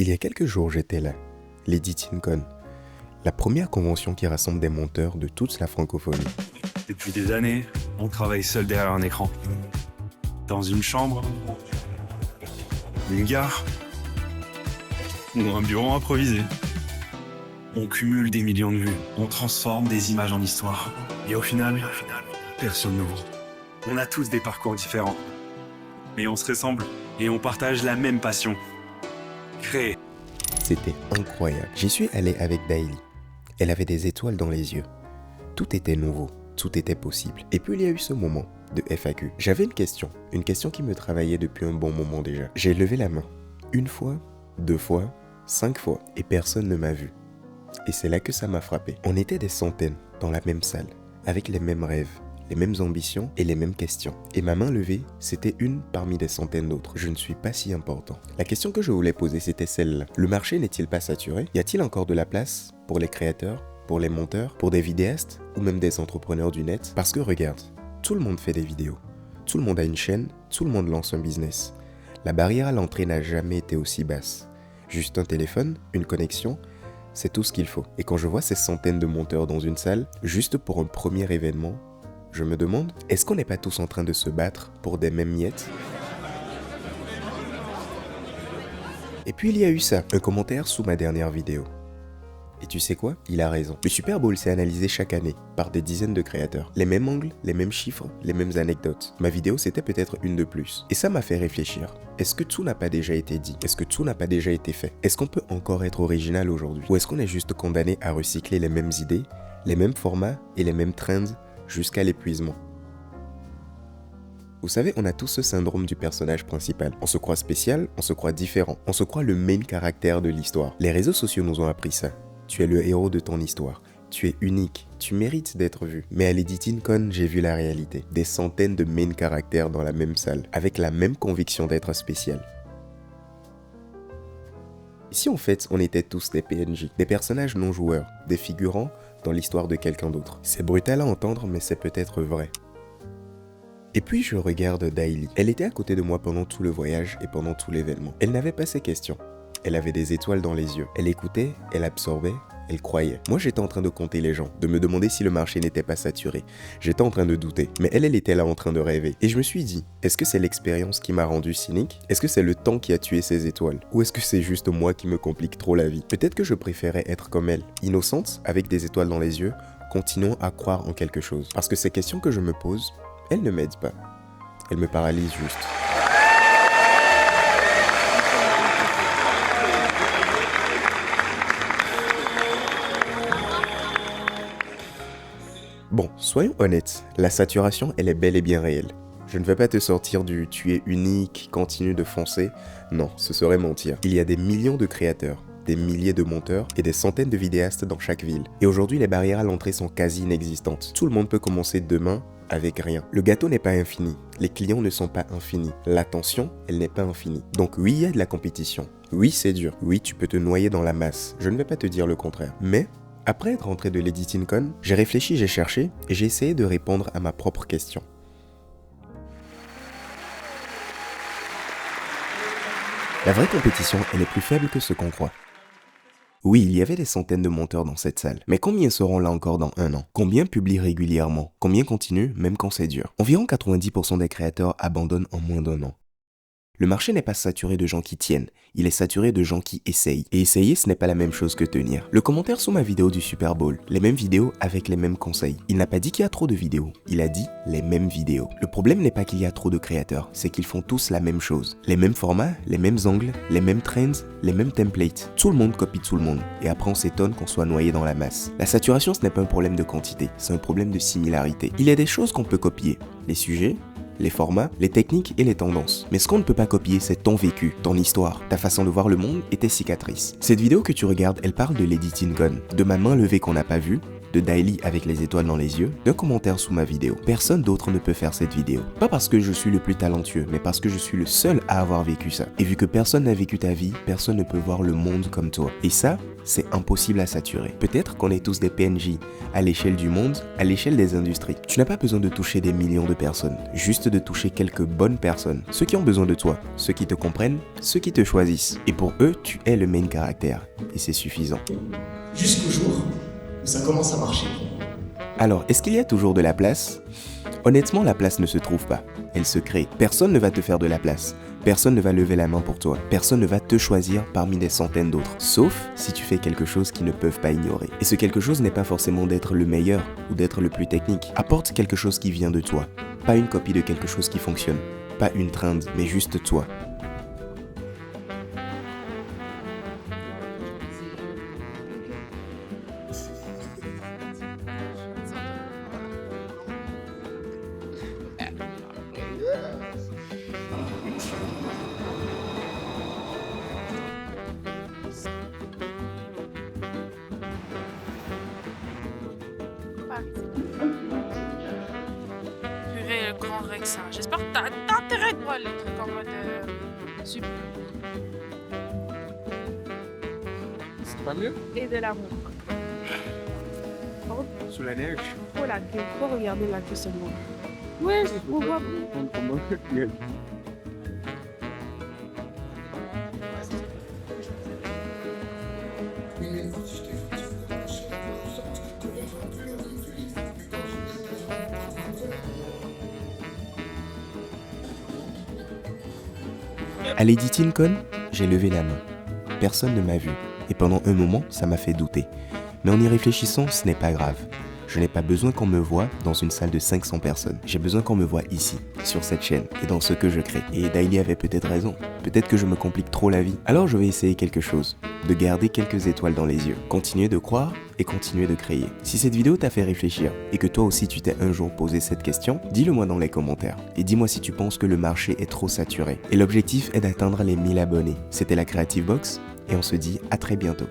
Il y a quelques jours, j'étais là, l'EditingCon, la première convention qui rassemble des monteurs de toute la francophonie. Depuis des années, on travaille seul derrière un écran. Dans une chambre, une gare ou un bureau improvisé. On cumule des millions de vues, on transforme des images en histoire. Et au final, personne ne vaut. On a tous des parcours différents. Mais on se ressemble et on partage la même passion. Créer. C'était incroyable. J'y suis allé avec Daily. Elle avait des étoiles dans les yeux. Tout était nouveau, tout était possible. Et puis il y a eu ce moment de FAQ. J'avais une question qui me travaillait depuis un bon moment déjà. J'ai levé la main. 1 fois, 2 fois, 5 fois, et personne ne m'a vu. Et c'est là que ça m'a frappé. On était des centaines dans la même salle, avec les mêmes rêves, les mêmes ambitions et les mêmes questions. Et ma main levée, c'était une parmi des centaines d'autres. Je ne suis pas si important. La question que je voulais poser, c'était celle-là. Le marché n'est-il pas saturé? Y a-t-il encore de la place pour les créateurs, pour les monteurs, pour des vidéastes ou même des entrepreneurs du net? Parce que regarde, tout le monde fait des vidéos. Tout le monde a une chaîne, tout le monde lance un business. La barrière à l'entrée n'a jamais été aussi basse. Juste un téléphone, une connexion, c'est tout ce qu'il faut. Et quand je vois ces centaines de monteurs dans une salle, juste pour un premier événement, je me demande, est-ce qu'on n'est pas tous en train de se battre pour des mêmes miettes? Et puis il y a eu ça, un commentaire sous ma dernière vidéo. Et tu sais quoi? Il a raison. Le Super Bowl s'est analysé chaque année par des dizaines de créateurs. Les mêmes angles, les mêmes chiffres, les mêmes anecdotes. Ma vidéo, c'était peut-être une de plus. Et ça m'a fait réfléchir. Est-ce que tout n'a pas déjà été dit? Est-ce que tout n'a pas déjà été fait? Est-ce qu'on peut encore être original aujourd'hui? Ou est-ce qu'on est juste condamné à recycler les mêmes idées, les mêmes formats et les mêmes trends jusqu'à l'épuisement? Vous savez, on a tous ce syndrome du personnage principal. On se croit spécial, on se croit différent, on se croit le main caractère de l'histoire. Les réseaux sociaux nous ont appris ça. Tu es le héros de ton histoire. Tu es unique. Tu mérites d'être vu. Mais à l'EditingCon, j'ai vu la réalité. Des centaines de main caractères dans la même salle, avec la même conviction d'être spécial. Ici, en fait, on était tous des PNJ, des personnages non joueurs, des figurants dans l'histoire de quelqu'un d'autre. C'est brutal à entendre, mais c'est peut-être vrai. Et puis je regarde Daily. Elle était à côté de moi pendant tout le voyage et pendant tout l'événement. Elle n'avait pas ces questions. Elle avait des étoiles dans les yeux. Elle écoutait, elle absorbait, elle croyait. Moi, j'étais en train de compter les gens, de me demander si le marché n'était pas saturé. J'étais en train de douter, mais elle était là en train de rêver. Et je me suis dit, est-ce que c'est l'expérience qui m'a rendu cynique? Est-ce que c'est le temps qui a tué ses étoiles? Ou est-ce que c'est juste moi qui me complique trop la vie? Peut-être que je préférais être comme elle, innocente, avec des étoiles dans les yeux, continuant à croire en quelque chose. Parce que ces questions que je me pose, elles ne m'aident pas. Elles me paralysent juste. Bon, soyons honnêtes, la saturation, elle est bel et bien réelle. Je ne vais pas te sortir du « tu es unique, continue de foncer ». Non, ce serait mentir. Il y a des millions de créateurs, des milliers de monteurs et des centaines de vidéastes dans chaque ville. Et aujourd'hui, les barrières à l'entrée sont quasi inexistantes. Tout le monde peut commencer demain avec rien. Le gâteau n'est pas infini, les clients ne sont pas infinis, l'attention, elle n'est pas infinie. Donc oui, il y a de la compétition. Oui, c'est dur. Oui, tu peux te noyer dans la masse. Je ne vais pas te dire le contraire. Mais après être rentré de l'EditingCon, j'ai réfléchi, j'ai cherché et j'ai essayé de répondre à ma propre question. La vraie compétition, elle est plus faible que ce qu'on croit. Oui, il y avait des centaines de monteurs dans cette salle, mais combien seront là encore dans 1 an? Combien publient régulièrement? Combien continuent même quand c'est dur? Environ 90% des créateurs abandonnent en moins d'1 an. Le marché n'est pas saturé de gens qui tiennent, il est saturé de gens qui essayent. Et essayer, ce n'est pas la même chose que tenir. Le commentaire sous ma vidéo du Super Bowl, les mêmes vidéos avec les mêmes conseils. Il n'a pas dit qu'il y a trop de vidéos, il a dit les mêmes vidéos. Le problème n'est pas qu'il y a trop de créateurs, c'est qu'ils font tous la même chose. Les mêmes formats, les mêmes angles, les mêmes trends, les mêmes templates. Tout le monde copie tout le monde. Et après on s'étonne qu'on soit noyé dans la masse. La saturation, ce n'est pas un problème de quantité, c'est un problème de similarité. Il y a des choses qu'on peut copier. Les sujets, les formats, les techniques et les tendances. Mais ce qu'on ne peut pas copier, c'est ton vécu, ton histoire, ta façon de voir le monde et tes cicatrices. Cette vidéo que tu regardes, elle parle de l'EditingCon, de ma main levée qu'on n'a pas vue, de Daily avec les étoiles dans les yeux, d'un commentaire sous ma vidéo. Personne d'autre ne peut faire cette vidéo. Pas parce que je suis le plus talentueux, mais parce que je suis le seul à avoir vécu ça. Et vu que personne n'a vécu ta vie, personne ne peut voir le monde comme toi. Et ça, c'est impossible à saturer. Peut-être qu'on est tous des PNJ à l'échelle du monde, à l'échelle des industries. Tu n'as pas besoin de toucher des millions de personnes, juste de toucher quelques bonnes personnes, ceux qui ont besoin de toi, ceux qui te comprennent, ceux qui te choisissent. Et pour eux, tu es le main caractère, et c'est suffisant. Jusqu'au jour où ça commence à marcher. Alors, est-ce qu'il y a toujours de la place ? Honnêtement, la place ne se trouve pas, elle se crée. Personne ne va te faire de la place. Personne ne va lever la main pour toi. Personne ne va te choisir parmi des centaines d'autres. Sauf si tu fais quelque chose qu'ils ne peuvent pas ignorer. Et ce quelque chose n'est pas forcément d'être le meilleur ou d'être le plus technique. Apporte quelque chose qui vient de toi. Pas une copie de quelque chose qui fonctionne. Pas une trend, mais juste toi. Purée, le grand Rex, hein. J'espère que t'as intérêt de voir les trucs en mode super. C'est pas mieux? Et de l'amour. Sous la neige? Oh la queue, faut regarder la queue seulement. Ouais, on voit plus. À Lady Tincon, j'ai levé la main. Personne ne m'a vu. Et pendant un moment, ça m'a fait douter. Mais en y réfléchissant, ce n'est pas grave. Je n'ai pas besoin qu'on me voie dans une salle de 500 personnes. J'ai besoin qu'on me voie ici, sur cette chaîne, et dans ce que je crée. Et Daily avait peut-être raison. Peut-être que je me complique trop la vie. Alors je vais essayer quelque chose. De garder quelques étoiles dans les yeux. Continuer de croire et continuer de créer. Si cette vidéo t'a fait réfléchir et que toi aussi tu t'es un jour posé cette question, dis-le moi dans les commentaires. Et dis-moi si tu penses que le marché est trop saturé. Et l'objectif est d'atteindre les 1000 abonnés. C'était la Creative Box et on se dit à très bientôt.